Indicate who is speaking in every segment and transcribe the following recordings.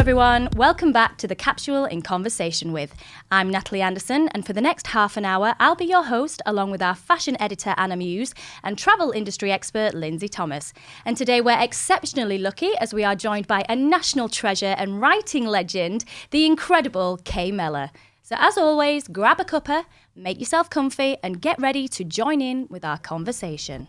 Speaker 1: everyone, welcome back to the Capsule in Conversation With. I'm Natalie Anderson, and for the next half an hour, I'll be your host along with our fashion editor Anna Muse and travel industry expert Lyndsey Thomas. And today we're exceptionally lucky as we are joined by a national treasure and writing legend, the incredible Kay Mellor. So as always, grab a cuppa, make yourself comfy and get ready to join in with our conversation.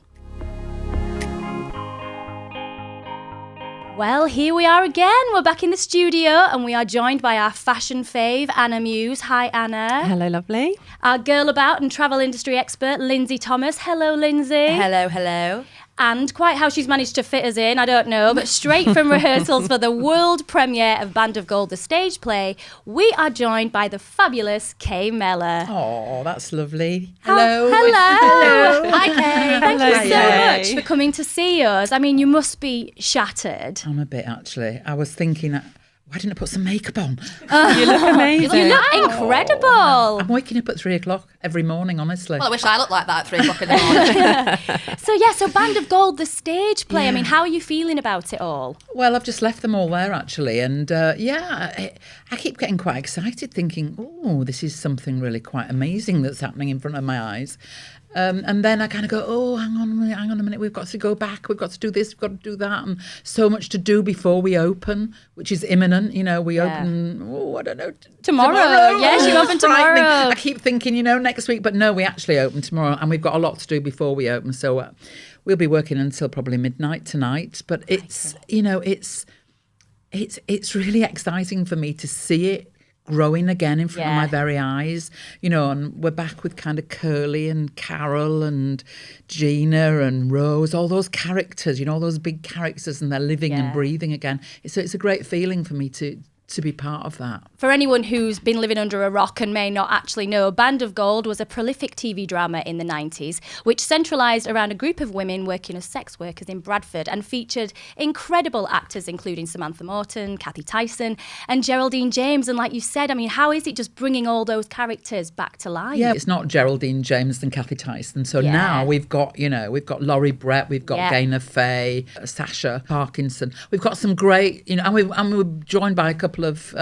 Speaker 1: Well, here we are again. We're back in the studio and we are joined by our fashion fave, Anna Muse. Hi, Anna.
Speaker 2: Hello, lovely.
Speaker 1: Our girl about and travel industry expert, Lyndsey Thomas. Hello, Lyndsey.
Speaker 3: Hello, hello.
Speaker 1: And quite how she's managed to fit us in, I don't know, but straight from rehearsals for the world premiere of Band of Gold, the stage play, we are joined by the fabulous Kay Mellor.
Speaker 3: Oh, that's lovely.
Speaker 1: Hello.
Speaker 3: Hello.
Speaker 1: Hi, Kay. Thank you so
Speaker 2: Yay.
Speaker 1: much for coming to see us. I mean, you must be shattered.
Speaker 3: I'm a bit, actually. I was thinking, why didn't I put some makeup on?
Speaker 2: You look amazing.
Speaker 1: You look incredible.
Speaker 3: I'm waking up at 3 o'clock every morning, honestly.
Speaker 4: Well, I wish I looked like that at 3 o'clock in the morning.
Speaker 1: So Band of Gold, the stage play. I mean, how are you feeling about it all?
Speaker 3: Well, I've just left them all there, actually. And I keep getting quite excited thinking, oh, this is something really quite amazing that's happening in front of my eyes. And then I kind of go, oh, hang on a minute, we've got to go back, we've got to do this, we've got to do that, and so much to do before we open, which is imminent. You know, we open, I don't know,
Speaker 1: Tomorrow. Yes, you open tomorrow.
Speaker 3: I keep thinking, next week, but no, we actually open tomorrow, and we've got a lot to do before we open, so we'll be working until probably midnight tonight. But it's really exciting for me to see it growing again in front of my very eyes, and we're back with kind of Curly and Carol and Gina and Rose, all those characters, all those big characters, and they're living and breathing again. So it's a great feeling for me to be part of that.
Speaker 1: For anyone who's been living under a rock and may not actually know, Band of Gold was a prolific TV drama in the 90s, which centralised around a group of women working as sex workers in Bradford and featured incredible actors including Samantha Morton, Kathy Tyson and Geraldine James. And like you said, I mean, how is it just bringing all those characters back to life?
Speaker 3: Yeah, it's not Geraldine James and Kathy Tyson. So now we've got Laurie Brett, we've got Gaynor Faye, Sasha Parkinson. We've got some great, and we're joined by a couple of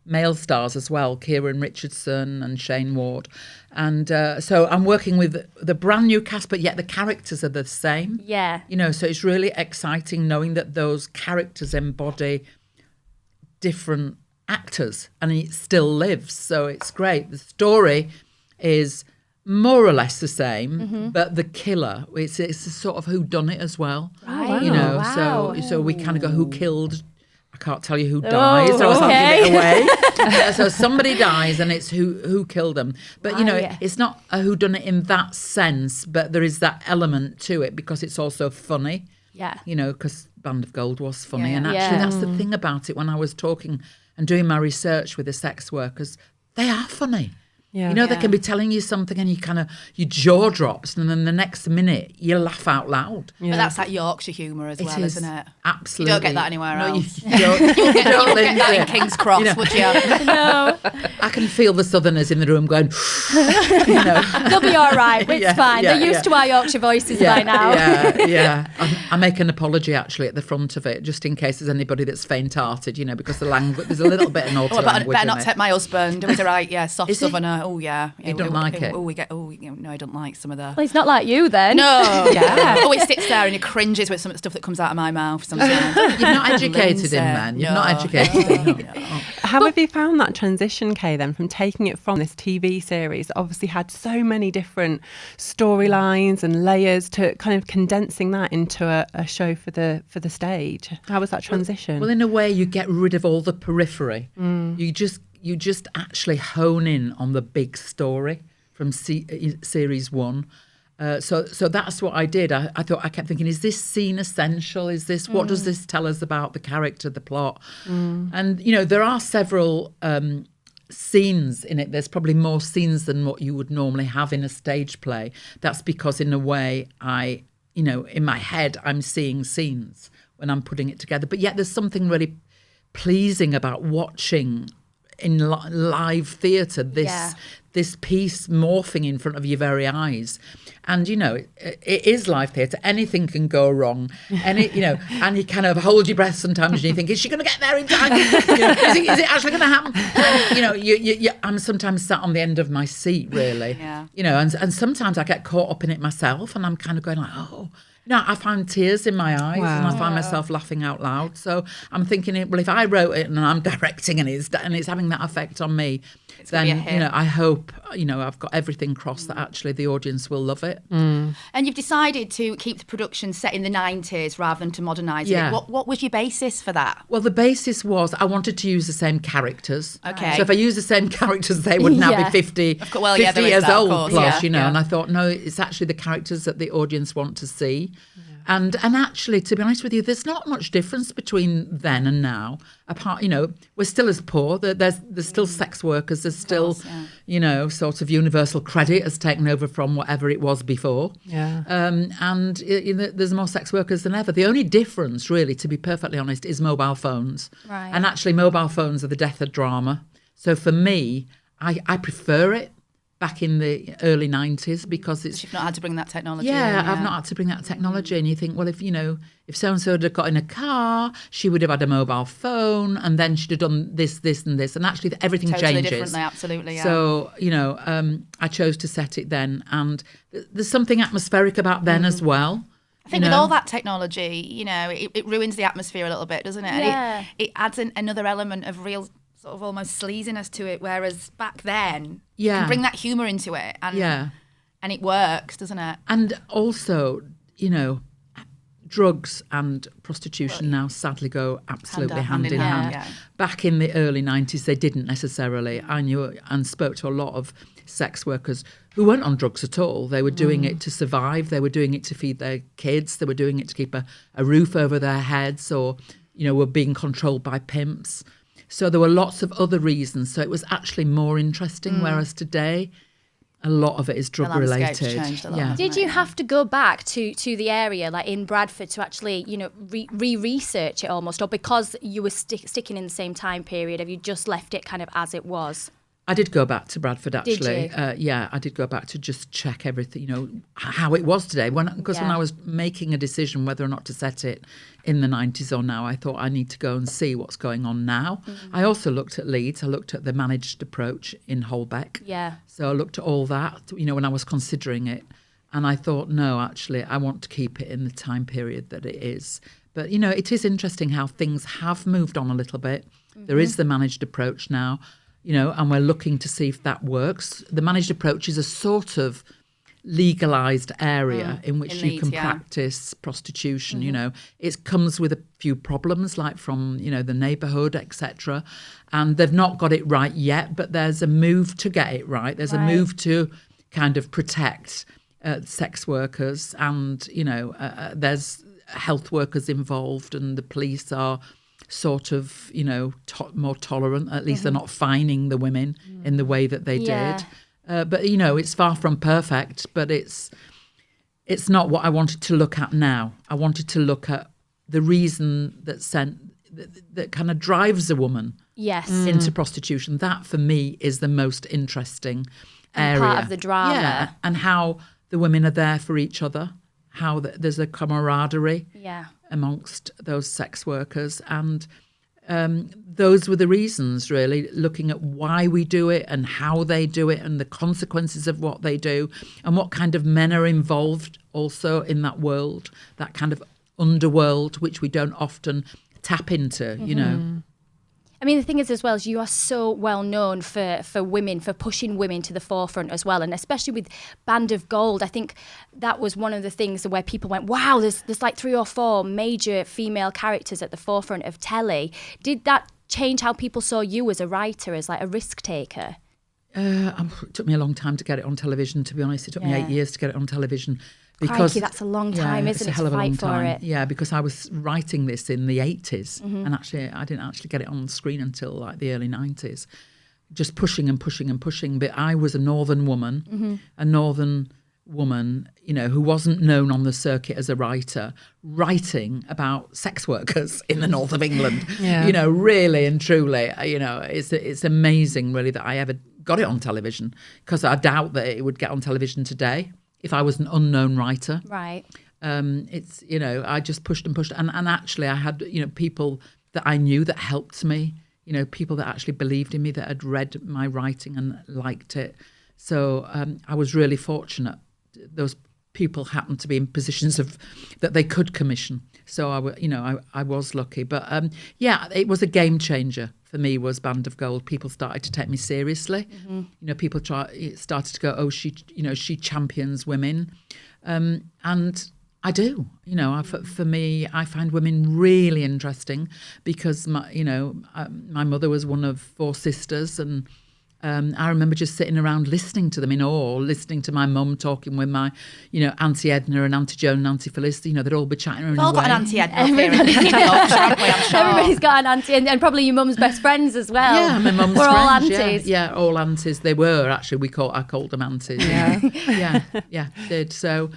Speaker 3: male stars as well, Kieran Richardson and Shane Ward. And so I'm working with the brand new cast, but yet the characters are the same.
Speaker 1: Yeah.
Speaker 3: So it's really exciting knowing that those characters embody different actors and it still lives. So it's great. The story is more or less the same, but the killer, it's a sort of whodunit as well.
Speaker 1: Right.
Speaker 3: Wow. So we kind of go, who killed? I can't tell you who dies, or else I'll give it away. So somebody dies, and it's who killed them. But it's not a whodunit in that sense, but there is that element to it because it's also funny.
Speaker 1: Yeah.
Speaker 3: Because Band of Gold was funny, and actually that's the thing about it. When I was talking and doing my research with the sex workers, they are funny. Yeah. They can be telling you something and your jaw drops, and then the next minute you laugh out loud.
Speaker 4: Yeah. But that's that Yorkshire humour as well, isn't it?
Speaker 3: Absolutely.
Speaker 4: You don't get that anywhere else.
Speaker 3: You don't
Speaker 4: get that in King's Cross, would you?
Speaker 1: No.
Speaker 3: I can feel the Southerners in the room going,
Speaker 1: They'll be all right. It's fine. They're used to our Yorkshire voices by now.
Speaker 3: Yeah. I make an apology actually at the front of it, just in case there's anybody that's faint-hearted, because the language, there's a little bit of naughty language.
Speaker 4: Better not take my husband. Was it right? Yeah, soft Southerner. Oh yeah.
Speaker 3: You don't like it?
Speaker 4: No, I don't like some of the.
Speaker 1: Well, he's not like you then.
Speaker 4: No. Yeah. Oh, he sits there and he cringes with some of the stuff that comes out of my mouth sometimes.
Speaker 3: You've not educated him, man. You've not educated him. No.
Speaker 2: How have you found that transition, Kay, then, from taking it from this TV series that obviously had so many different storylines and layers to kind of condensing that into a show for the stage? How was that transition?
Speaker 3: Well, in a way, you get rid of all the periphery. You just actually hone in on the big story from series one. So that's what I did. I kept thinking, is this scene essential? Is this, what does this tell us about the character, the plot? And, there are several scenes in it. There's probably more scenes than what you would normally have in a stage play. That's because in a way in my head, I'm seeing scenes when I'm putting it together. But yet there's something really pleasing about watching in live theatre, this piece morphing in front of your very eyes. And, you know, it is live theatre. Anything can go wrong. And, and you kind of hold your breath sometimes and you think, is she going to get there in time? Is it actually going to happen? And, I'm sometimes sat on the end of my seat, really.
Speaker 4: Yeah.
Speaker 3: And sometimes I get caught up in it myself and I'm kind of going like, oh. I find tears in my eyes and I find myself laughing out loud. So I'm thinking, well, if I wrote it and I'm directing and it's having that effect on me, then, I hope, I've got everything crossed that actually the audience will love it.
Speaker 4: And you've decided to keep the production set in the 90s rather than to modernise it. What was your basis for that?
Speaker 3: Well, the basis was I wanted to use the same characters.
Speaker 4: Okay.
Speaker 3: So if I use the same characters, they would now be 50 years old plus, And I thought, no, it's actually the characters that the audience want to see. And actually, to be honest with you, there's not much difference between then and now. Apart, we're still as poor. There's still sex workers. There's still, sort of universal credit has taken over from whatever it was before.
Speaker 2: Yeah.
Speaker 3: And there's more sex workers than ever. The only difference, really, to be perfectly honest, is mobile phones.
Speaker 1: Right.
Speaker 3: And actually, mobile phones are the death of drama. So for me, I prefer it back in the early 90s because it's...
Speaker 4: You've not had to bring that technology
Speaker 3: Yeah,
Speaker 4: in,
Speaker 3: I've not had to bring that technology. And you think, well, if so-and-so had got in a car, she would have had a mobile phone and then she'd have done this, and this. And actually everything
Speaker 4: totally
Speaker 3: changes.
Speaker 4: Differently, absolutely, yeah.
Speaker 3: So, I chose to set it then. And there's something atmospheric about then as well.
Speaker 4: I think with all that technology, it ruins the atmosphere a little bit, doesn't it?
Speaker 1: Yeah.
Speaker 4: And it adds another element of real... sort of almost sleaziness to it, whereas back then you can bring that humour into it and it works, doesn't it?
Speaker 3: And also, drugs and prostitution now sadly go absolutely hand in hand.
Speaker 4: Yeah.
Speaker 3: Back in the early 90s, they didn't necessarily. I knew and spoke to a lot of sex workers who weren't on drugs at all. They were doing it to survive. They were doing it to feed their kids. They were doing it to keep a roof over their heads or, were being controlled by pimps. So there were lots of other reasons. So it was actually more interesting, whereas today, a lot of it is drug related.
Speaker 4: Changed a lot,
Speaker 1: Did you have to go back to the area, like in Bradford, to actually, re-research it almost, or because you were sticking in the same time period, have you just left it kind of as it was?
Speaker 3: I did go back to Bradford, actually.
Speaker 1: Did you?
Speaker 3: I did go back to just check everything, how it was today. When I was making a decision whether or not to set it in the 90s or now, I thought I need to go and see what's going on now. I also looked at Leeds. I looked at the managed approach in Holbeck.
Speaker 1: Yeah.
Speaker 3: So I looked at all that, when I was considering it. And I thought, no, actually, I want to keep it in the time period that it is. But, it is interesting how things have moved on a little bit. There is the managed approach now. And we're looking to see if that works. The managed approach is a sort of legalised area in which you can practice prostitution, It comes with a few problems, like from, the neighbourhood, etc. And they've not got it right yet, but there's a move to get it right. There's a move to kind of protect sex workers and, there's health workers involved and the police are sort of, more tolerant. At least they're not fining the women in the way that they did. But, it's far from perfect, but it's not what I wanted to look at now. I wanted to look at the reason that kind of drives a woman into prostitution. That, for me, is the most interesting area.
Speaker 1: Part of the drama.
Speaker 3: Yeah, and how the women are there for each other, how there's a camaraderie.
Speaker 1: Yeah.
Speaker 3: Amongst those sex workers. And those were the reasons, really, looking at why we do it and how they do it and the consequences of what they do and what kind of men are involved also in that world, that kind of underworld, which we don't often tap into,
Speaker 1: I mean, the thing is, as well, is you are so well known for women, for pushing women to the forefront as well. And especially with Band of Gold, I think that was one of the things where people went, wow, there's like 3 or 4 major female characters at the forefront of telly. Did that change how people saw you as a writer, as like a risk taker?
Speaker 3: It took me a long time to get it on television, to be honest. It took me 8 years to get it on television. Because
Speaker 1: Crikey, that's a long time, isn't it,
Speaker 3: it's a hell of a long time.
Speaker 1: It?
Speaker 3: Yeah, because I was writing this in the 80s and actually I didn't actually get it on screen until like the early 90s. Just pushing and pushing and pushing. But I was a northern woman, a northern woman, you know, who wasn't known on the circuit as a writer, writing about sex workers in the north of England. You know, really and truly, you know, it's amazing really that I ever got it on television, because I doubt that it would get on television today if I was an unknown writer.
Speaker 1: Right.
Speaker 3: It's, you know, I just pushed and pushed. And actually I had, you know, people that I knew that helped me, you know, people that actually believed in me, that had read my writing and liked it. So I was really fortunate. Those people happened to be in positions of that they could commission. So I was lucky. But yeah, it was a game changer for me, was Band of Gold. People started to take me seriously. You know, people started to go, oh, she champions women. And I do, you know, for me, I find women really interesting, because my mother was one of 4 sisters, and I remember just sitting around listening to them in awe, listening to my mum talking with my, you know, Auntie Edna and Auntie Joan and Auntie Felicity. You know, they'd all be chatting.
Speaker 4: We've all got an Auntie Edna. Everybody's
Speaker 1: got an auntie, and probably your mum's best friends as well.
Speaker 3: Yeah, my mum's
Speaker 1: We're
Speaker 3: friends.
Speaker 1: all aunties.
Speaker 3: Yeah, all aunties. They were actually. I called them aunties. Yeah, did. So,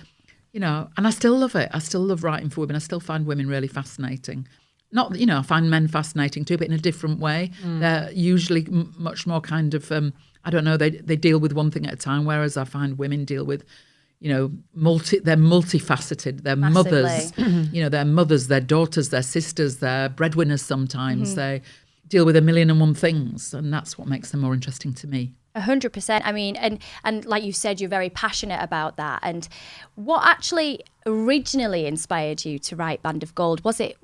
Speaker 3: you know, and I still love it. I still love writing for women. I still find women really fascinating. Not, you know, I find men fascinating too, but in a different way. They're usually much more kind of, I don't know, they deal with one thing at a time, whereas I find women deal with, you know, they're multifaceted. They're
Speaker 1: Massively.
Speaker 3: mothers, you know, they're mothers, they're daughters, they're sisters, they're breadwinners sometimes. They deal with 1,000,001 things, and that's what makes them more interesting to me.
Speaker 1: 100%. I mean, and like you said, you're very passionate about that. And what actually originally inspired you to write Band of Gold? Was it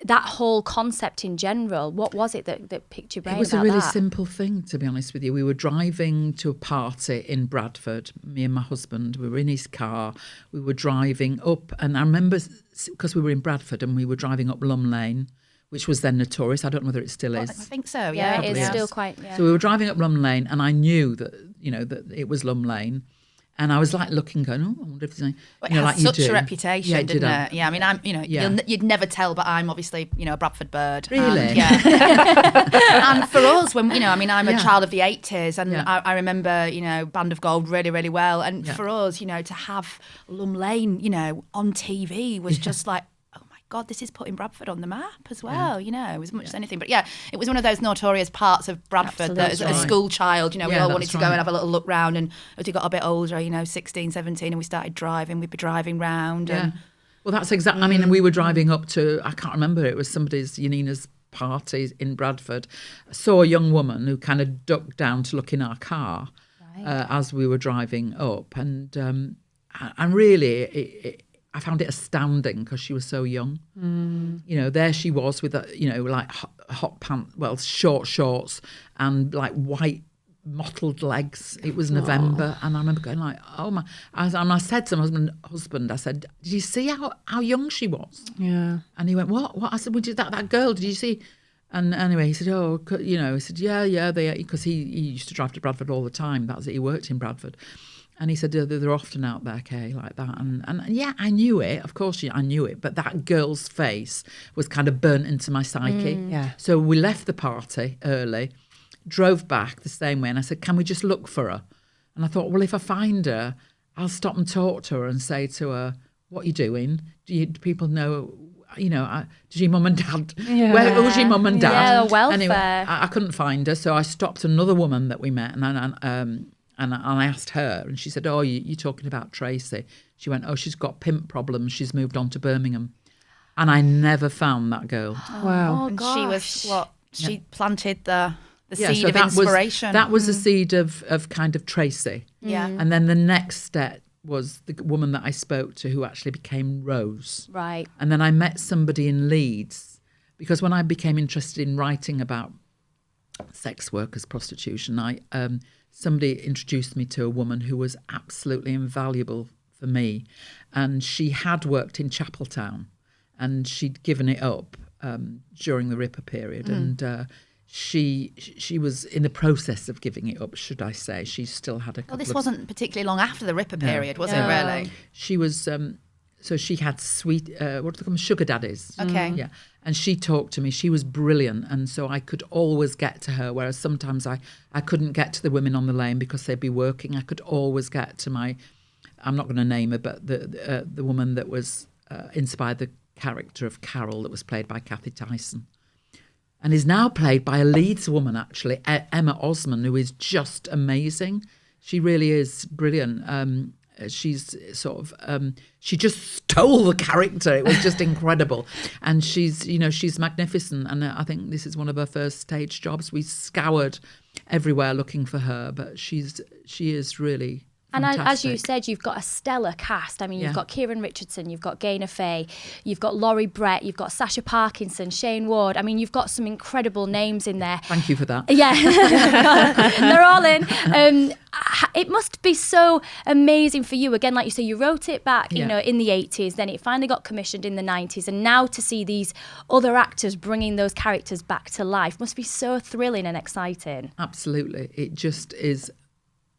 Speaker 1: that whole concept in general? What was it that picked your brain about that?
Speaker 3: It was a really simple thing, to be honest with you. We were driving to a party in Bradford, me and my husband. We were in his car. We were driving up, and I remember, because we were in Bradford and we were driving up Lum Lane, which was then notorious. I don't know whether it still is.
Speaker 4: I think so,
Speaker 1: Yeah,
Speaker 4: yeah.
Speaker 1: it is still quite, yeah.
Speaker 3: So we were driving up Lum Lane, and I knew that, you know, that it was Lum Lane. And I was like looking, going, oh, I wonder if there's anything.
Speaker 4: It has such a reputation, didn't it?
Speaker 3: Yeah,
Speaker 4: I mean, I'm, you know, you'd never tell, but I'm obviously, you know, a Bradford bird.
Speaker 3: Really?
Speaker 4: And, and for us, when, you know, I mean, I'm a child of the 80s, and I remember, you know, Band of Gold really, really well. And for us, you know, to have Lum Lane, you know, on TV was just like, God, this is putting Bradford on the map as well, you know, as much as anything. But yeah, it was one of those notorious parts of Bradford that as a school child, you know, we all wanted to go and have a little look round. And as we got a bit older, you know, 16, 17, and we started driving, we'd be driving round.
Speaker 3: Yeah.
Speaker 4: And,
Speaker 3: well, that's exactly, I mean, we were driving up to, I can't remember, it was somebody's, Yanina's party in Bradford. I saw a young woman who kind of ducked down to look in our car as we were driving up. And really, I found it astounding, because she was so young. You know, there she was with, you know, like hot pants, well, short shorts and like white mottled legs. It was November, and I remember going like, oh my! And I said to my husband, I said, did you see how young she was?
Speaker 2: Yeah.
Speaker 3: And he went, what? I said, well, that girl, did you see? And anyway, he said, oh, you know, he said, yeah, because he used to drive to Bradford all the time. That was it. He worked in Bradford. And he said, they're often out there, Kay, like that. And yeah, I knew it. Of course, I knew it. But that girl's face was kind of burnt into my psyche.
Speaker 2: Yeah.
Speaker 3: So we left the party early, drove back the same way. And I said, can we just look for her? And I thought, well, if I find her, I'll stop and talk to her and say to her, what are you doing? Do people know, you know, does your mum and dad, where was your mum and dad?
Speaker 1: Yeah, welfare.
Speaker 3: Anyway, I couldn't find her. So I stopped another woman that we met, and I asked her, and she said, oh, you're talking about Tracy. She went, oh, she's got pimp problems. She's moved on to Birmingham. And I never found that girl.
Speaker 2: Wow.
Speaker 4: and she was she planted the seed of inspiration.
Speaker 3: That was the seed of kind of Tracy.
Speaker 4: Yeah.
Speaker 3: And then the next step was the woman that I spoke to, who actually became Rose.
Speaker 1: Right.
Speaker 3: And then I met somebody in Leeds, because when I became interested in writing about sex workers, prostitution, somebody introduced me to a woman who was absolutely invaluable for me. And she had worked in Chapeltown, and she'd given it up during the Ripper period. And she was in the process of giving it up, should I say. She still had a couple
Speaker 4: this wasn't particularly long after the Ripper period, was it, really?
Speaker 3: She was... so she had sweet, what do they call them? Sugar daddies.
Speaker 4: Okay.
Speaker 3: Yeah. And she talked to me. She was brilliant. And so I could always get to her, whereas sometimes I couldn't get to the women on the lane because they'd be working. I could always get to my I'm not going to name her, but the woman that was inspired the character of Carol, that was played by Kathy Tyson, and is now played by a Leeds woman, actually, Emma Osman, who is just amazing. She really is brilliant. She's sort of she just stole the character. It was just incredible, and she's magnificent. And I think this is one of her first stage jobs. We scoured everywhere looking for her, but she is really fantastic.
Speaker 1: And as you said, you've got a stellar cast. I mean, you've got Kieran Richardson, you've got Gaynor Faye, you've got Laurie Brett, you've got Sasha Parkinson, Shane Ward. I mean, you've got some incredible names in there.
Speaker 3: Thank you for that.
Speaker 1: Yeah, they're all in. It must be so amazing for you. Again, like you say, you wrote it back, you know, in the 80s, then it finally got commissioned in the 90s, and now to see these other actors bringing those characters back to life must be so thrilling and exciting.
Speaker 3: Absolutely. It just is.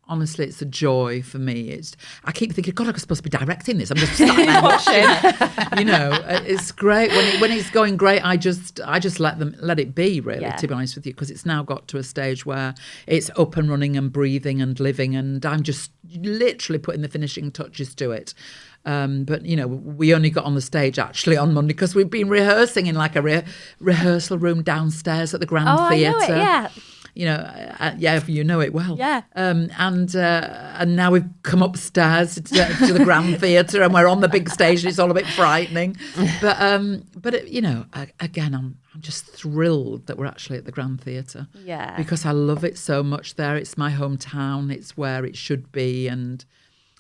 Speaker 3: Honestly, it's a joy for me. I keep thinking, God, I'm supposed to be directing this. I'm just sat there watching. You know, it's great when it's going great. I just let it be, really, to be honest with you, because it's now got to a stage where it's up and running and breathing and living, and I'm just literally putting the finishing touches to it. But you know, we only got on the stage actually on Monday because we've been rehearsing in like a rehearsal room downstairs at the Grand Theatre.
Speaker 1: I know it, yeah.
Speaker 3: You know, you know it well.
Speaker 1: Yeah.
Speaker 3: And now we've come upstairs to the Grand Theatre, and we're on the big stage. And it's all a bit frightening, but you know, again, I'm just thrilled that we're actually at the Grand Theatre.
Speaker 1: Yeah.
Speaker 3: Because I love it so much there. It's my hometown. It's where it should be, and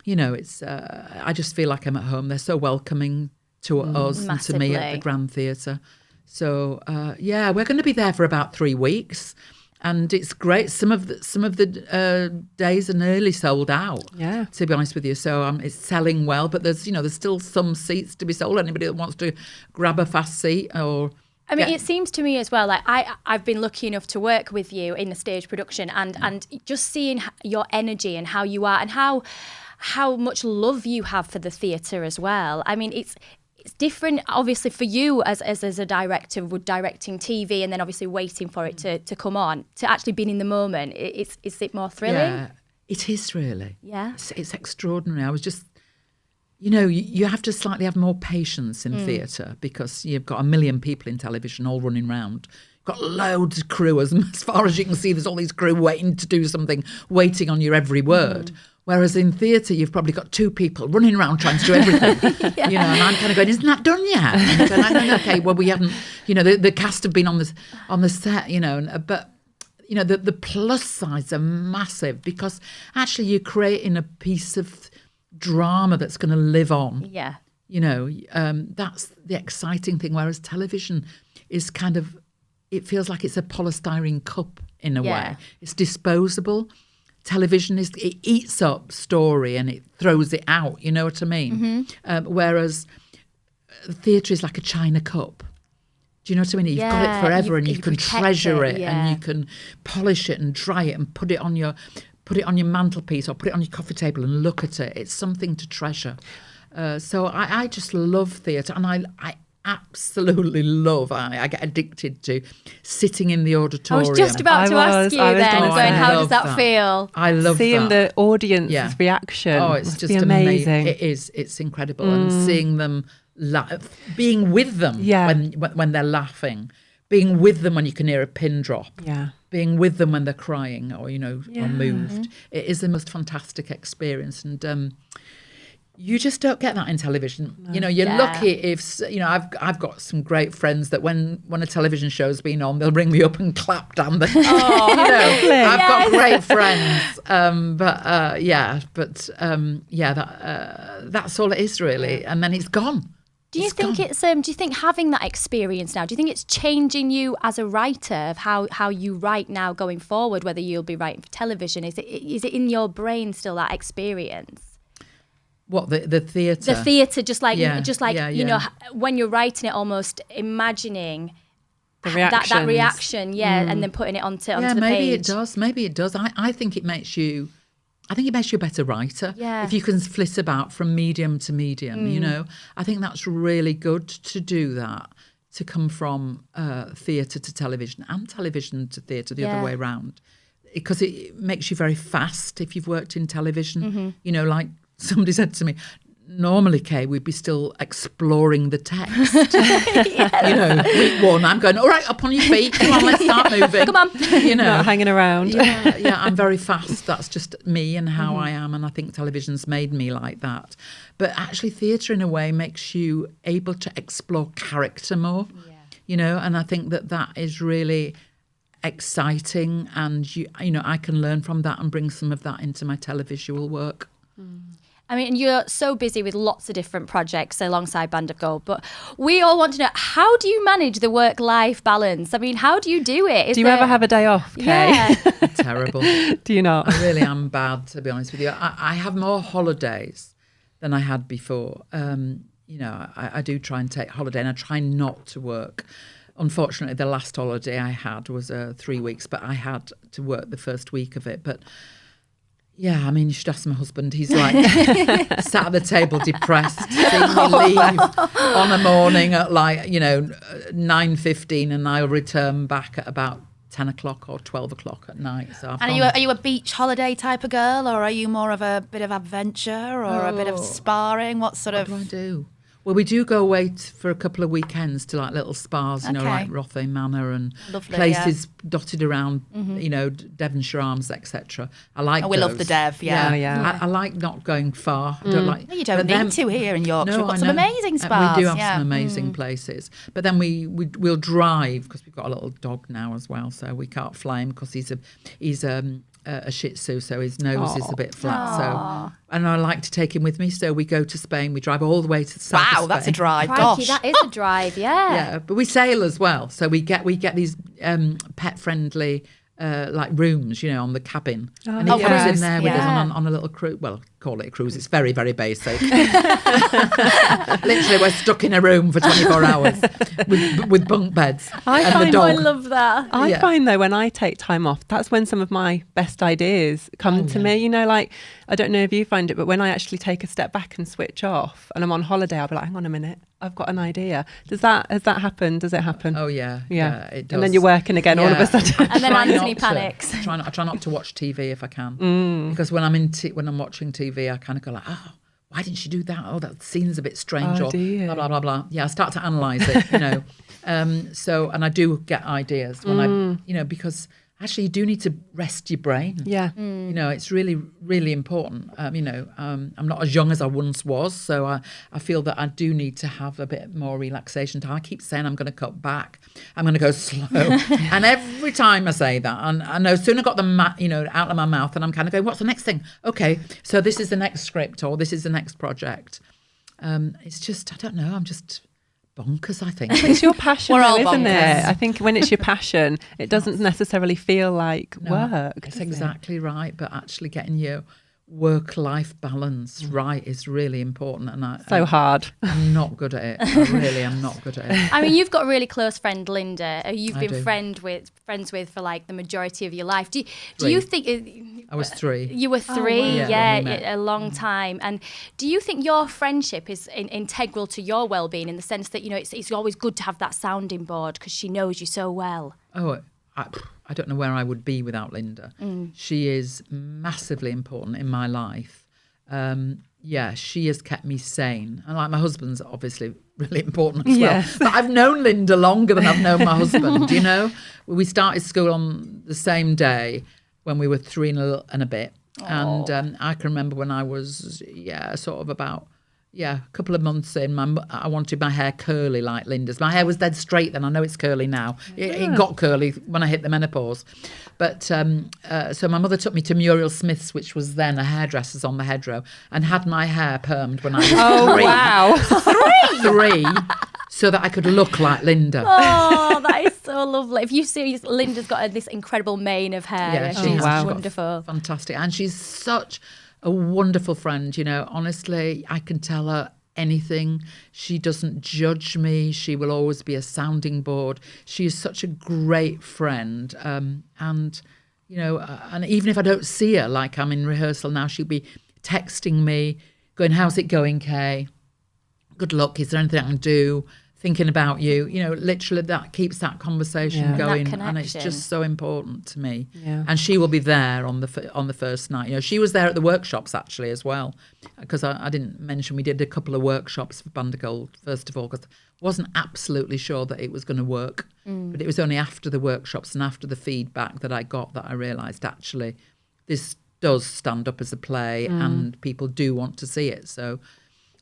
Speaker 3: you know, it's. I just feel like I'm at home. They're so welcoming to us and to me at the Grand Theatre. So we're going to be there for about 3 weeks. And it's great. Some of the days are nearly sold out. Yeah. To be honest with you, so it's selling well. But there's still some seats to be sold. Anybody that wants to grab a fast seat or.
Speaker 1: I mean, it seems to me as well, like I've been lucky enough to work with you in the stage production, and just seeing your energy and how you are and how much love you have for the theatre as well. I mean, it's different, obviously, for you as a director with directing TV and then obviously waiting for it to come on, to actually being in the moment. Is it more thrilling?
Speaker 3: Yeah, it is really.
Speaker 1: Yeah.
Speaker 3: It's extraordinary. I was just, you have to slightly have more patience in theatre because you've got a million people in television all running round. You've got loads of crew. As far as you can see, there's all these crew waiting to do something, waiting on your every word. Whereas in theatre, you've probably got 2 people running around trying to do everything, and I'm kind of going, isn't that done yet? And going, okay, well, we haven't, the cast have been on the set, but, the plus sides are massive because actually you're creating a piece of drama that's going to live on.
Speaker 1: Yeah.
Speaker 3: That's the exciting thing, whereas television is kind of, it feels like it's a polystyrene cup in a way. It's disposable. Television it eats up story and it throws it out. You know what I mean? Whereas theatre is like a china cup. Do you know what I mean? You've got it forever, and you can treasure it, and you can polish it and dry it and put it on your mantelpiece or put it on your coffee table and look at it. It's something to treasure. So I just love theatre, and I absolutely love. I get addicted to sitting in the auditorium.
Speaker 1: I was just about to ask you then, how does that feel?
Speaker 3: I love
Speaker 2: seeing the audience's reaction.
Speaker 3: Oh, it's just
Speaker 2: amazing.
Speaker 3: It is. It's incredible, and seeing them being with them when they're laughing, being with them when you can hear a pin drop. Yeah. Being with them when they're crying or or moved. It is the most fantastic experience, and you just don't get that in television. No. You're lucky if I've got some great friends that when a television show's been on, they'll ring me up and clap down the. I've got great friends, that's all it is really, and then it's gone.
Speaker 1: Do you think do you think having that experience now, do you think it's changing you as a writer of how you write now going forward, whether you'll be writing for television? Is it in your brain still, that experience?
Speaker 3: What, the theatre?
Speaker 1: The theatre, just like when you're writing it, almost imagining that reaction, and then putting it onto the page.
Speaker 3: Maybe it does. I think it makes you a better writer. Yeah. If you can flit about from medium to medium, I think that's really good to do that, to come from theatre to television and television to theatre, the other way around, because it makes you very fast if you've worked in television, like somebody said to me, normally, Kay, we'd be still exploring the text. Week 1, I'm going, all right, up on your feet. Come on, let's start moving.
Speaker 1: Come on.
Speaker 2: Not hanging around.
Speaker 3: Yeah, I'm very fast. That's just me and how I am. And I think television's made me like that. But actually, theatre, in a way, makes you able to explore character more, and I think that is really exciting. And, I can learn from that and bring some of that into my televisual work.
Speaker 1: I mean, you're so busy with lots of different projects alongside Band of Gold, but we all want to know, how do you manage the work-life balance? I mean, how do you do it?
Speaker 2: Do you ever have a day off, Kay?
Speaker 1: Yeah.
Speaker 3: Terrible.
Speaker 2: Do you not?
Speaker 3: I really am bad, to be honest with you. I have more holidays than I had before. I do try and take holiday, and I try not to work. Unfortunately, the last holiday I had was 3 weeks, but I had to work the first week of it. But yeah, I mean, you should ask my husband. He's like sat at the table depressed, seeing me leave on a morning at 9:15, and I'll return back at about 10 o'clock or 12 o'clock at night. So
Speaker 4: are you a beach holiday type of girl, or are you more of a bit of adventure or a bit of sparring? What do I
Speaker 3: do? Well, we do go away for a couple of weekends to like little spas, like Rothway Manor and places dotted around, Devonshire Arms, etc. I like
Speaker 4: we love the Dev,
Speaker 3: I like not going far. I don't like.
Speaker 4: Well, you don't need to here in Yorkshire. We've got some amazing spas.
Speaker 3: We do have some amazing places. But then we'll drive, because we've got a little dog now as well, so we can't fly him because he's a Shih Tzu, so his nose is a bit flat. So, and I like to take him with me. So we go to Spain. We drive all the way to the south of Spain.
Speaker 4: That's a drive.
Speaker 1: Crikey,
Speaker 4: Gosh,
Speaker 1: that is a drive. Yeah.
Speaker 3: But we sail as well. So we get these pet friendly like rooms, on the cabin. And he comes in there with us on a little cruise. Well, call it a cruise. It's very, very basic. Literally, we're stuck in a room for 24 hours with bunk beds and the dog.
Speaker 1: I love that.
Speaker 2: I find, though, when I take time off, that's when some of my best ideas come to me. Like, I don't know if you find it, but when I actually take a step back and switch off and I'm on holiday, I'll be like, hang on a minute, I've got an idea. Has that happened? Does it happen?
Speaker 3: Oh, yeah, it does.
Speaker 2: And then you're working again all of a sudden.
Speaker 1: And then Anthony panics.
Speaker 3: I try not to watch TV if I can. Because when I'm watching TV, I kind of go like, why didn't she do that? Oh, that scene's a bit strange, or blah, blah, blah, blah. Yeah, I start to analyse it, and I do get ideas when because actually you do need to rest your brain.
Speaker 2: Yeah.
Speaker 3: It's really, really important. I'm not as young as I once was, so I feel that I do need to have a bit more relaxation time. I keep saying I'm going to cut back. I'm going to go slow. And every time I say that, and I know soon I got them, out of my mouth, and I'm kind of going, what's the next thing? Okay, so this is the next script, or this is the next project. It's just, I don't know, I'm just bonkers, I think.
Speaker 2: It's your passion,
Speaker 4: We're all
Speaker 2: isn't
Speaker 4: bonkers.
Speaker 2: it? I think when it's your passion, it doesn't necessarily feel like work.
Speaker 3: That's exactly right. But actually getting your work-life balance right is really important. And
Speaker 2: hard.
Speaker 3: I'm not good at it. I really am not good at it.
Speaker 1: I mean, you've got a really close friend, Linda, who you've been friends with for like the majority of your life. Do you think...
Speaker 3: I was 3.
Speaker 1: You were 3,
Speaker 3: wow.
Speaker 1: a long time. And do you think your friendship is integral to your well-being, in the sense that, it's always good to have that sounding board because she knows you so well?
Speaker 3: Oh, I don't know where I would be without Linda. She is massively important in my life. She has kept me sane. And like my husband's obviously really important as well. But I've known Linda longer than I've known my husband, We started school on the same day when we were 3 and a bit. And I can remember when I was, sort of about... a couple of months in, I wanted my hair curly like Linda's. My hair was dead straight then. I know it's curly now. It got curly when I hit the menopause. But so my mother took me to Muriel Smith's, which was then a hairdresser's on the Hedgerow, and had my hair permed when I was 3.
Speaker 2: Oh, wow.
Speaker 3: 3, so that I could look like Linda.
Speaker 1: Oh, that is so lovely. If you see, Linda's got this incredible mane of hair. She's wonderful.
Speaker 3: Fantastic. And she's such a wonderful friend, honestly. I can tell her anything. She doesn't judge me. She will always be a sounding board. She is such a great friend. And even if I don't see her, like I'm in rehearsal now, she'll be texting me, going, how's it going, Kay? Good luck. Is there anything I can do? thinking about you. You know, literally that keeps that conversation going,
Speaker 1: That
Speaker 3: and it's just so important to me.
Speaker 2: Yeah.
Speaker 3: And she will be there on the first night. You know, she was there at the workshops actually as well, because I didn't mention we did a couple of workshops for Band of Gold first of all, because I wasn't absolutely sure that it was going to work. But it was only after the workshops and after the feedback that I got that I realised actually this does stand up as a play and people do want to see it. So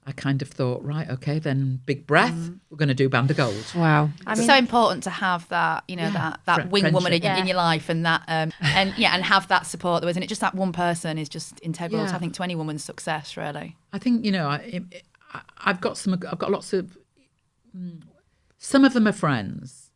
Speaker 3: I kind of thought, right, okay, then big breath, we're going to do Band of Gold.
Speaker 2: Wow.
Speaker 4: It's so important to have that, you know, that wing woman in your life, and that, and have that support. There isn't it just that one person is just integral to, I think, to any woman's success, really.
Speaker 3: I think, you know, I've got lots of, some of them are friends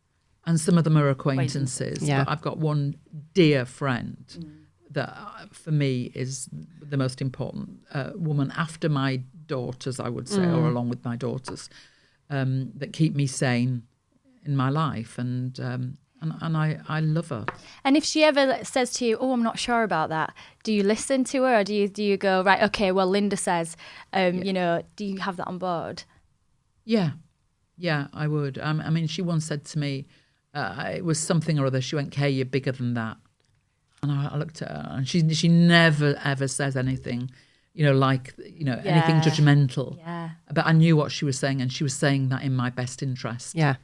Speaker 3: and some of them are acquaintances.
Speaker 2: Yeah.
Speaker 3: But I've got one dear friend that for me is the most important woman after my daughters, I would say, or along with my daughters, that keep me sane in my life, and I love her.
Speaker 1: And if she ever says to you, "Oh, I'm not sure about that," do you listen to her, or do you go, right, okay, well, Linda says, you know, do you have that on board?
Speaker 3: Yeah, I would. I mean, she once said to me, it was something or other. She went, "Kay, you're bigger than that." And I looked at her, and she never ever says anything, you know, like, you know, anything judgmental.
Speaker 1: Yeah.
Speaker 3: But I knew what she was saying, and she was saying that in my best interest.
Speaker 2: Yeah.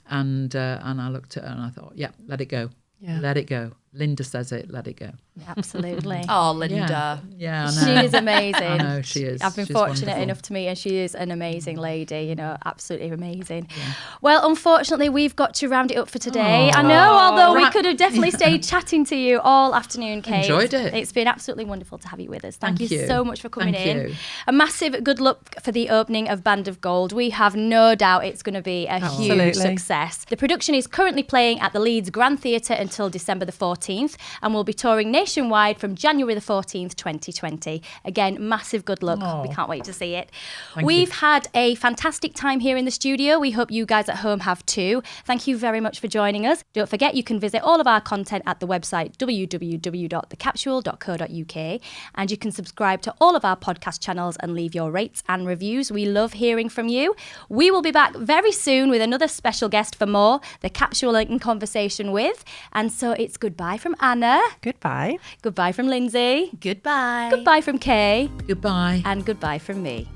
Speaker 3: And I looked at her and I thought, yeah, let it go.
Speaker 2: Yeah.
Speaker 3: Let it go. Linda says it, let it go.
Speaker 1: Absolutely.
Speaker 4: Oh, Linda.
Speaker 3: Yeah, I
Speaker 1: She
Speaker 3: know.
Speaker 1: is amazing.
Speaker 3: I know, she is.
Speaker 1: I've been
Speaker 3: She's
Speaker 1: fortunate
Speaker 3: wonderful.
Speaker 1: enough to meet her. She is an amazing lady, you know, absolutely amazing. Yeah. Well, unfortunately, we've got to round it up for today. I know, although we could have definitely stayed chatting to you all afternoon, Kate.
Speaker 3: Enjoyed it.
Speaker 1: It's been absolutely wonderful to have you with us. Thank you
Speaker 3: you
Speaker 1: so much for coming
Speaker 3: Thank
Speaker 1: in.
Speaker 3: you.
Speaker 1: A massive good luck for the opening of Band of Gold. We have no doubt it's going to be a huge
Speaker 2: Absolutely.
Speaker 1: success. The production is currently playing at the Leeds Grand Theatre until December the 14th and will be touring nationwide from January the 14th, 2020. Again, massive good luck. We can't wait to see it. We've had a fantastic time here in the studio. We hope you guys at home have too. Thank you very much for joining us. Don't forget you can visit all of our content at the website www.thecapsule.co.uk, and you can subscribe to all of our podcast channels and leave your rates and reviews. We love hearing from you. We will be back very soon with another special guest for more The Capsule in Conversation With. And so it's goodbye from Anna.
Speaker 2: Goodbye.
Speaker 1: Goodbye from Lyndsey.
Speaker 4: Goodbye.
Speaker 1: Goodbye from Kay.
Speaker 3: Goodbye.
Speaker 1: And goodbye from me.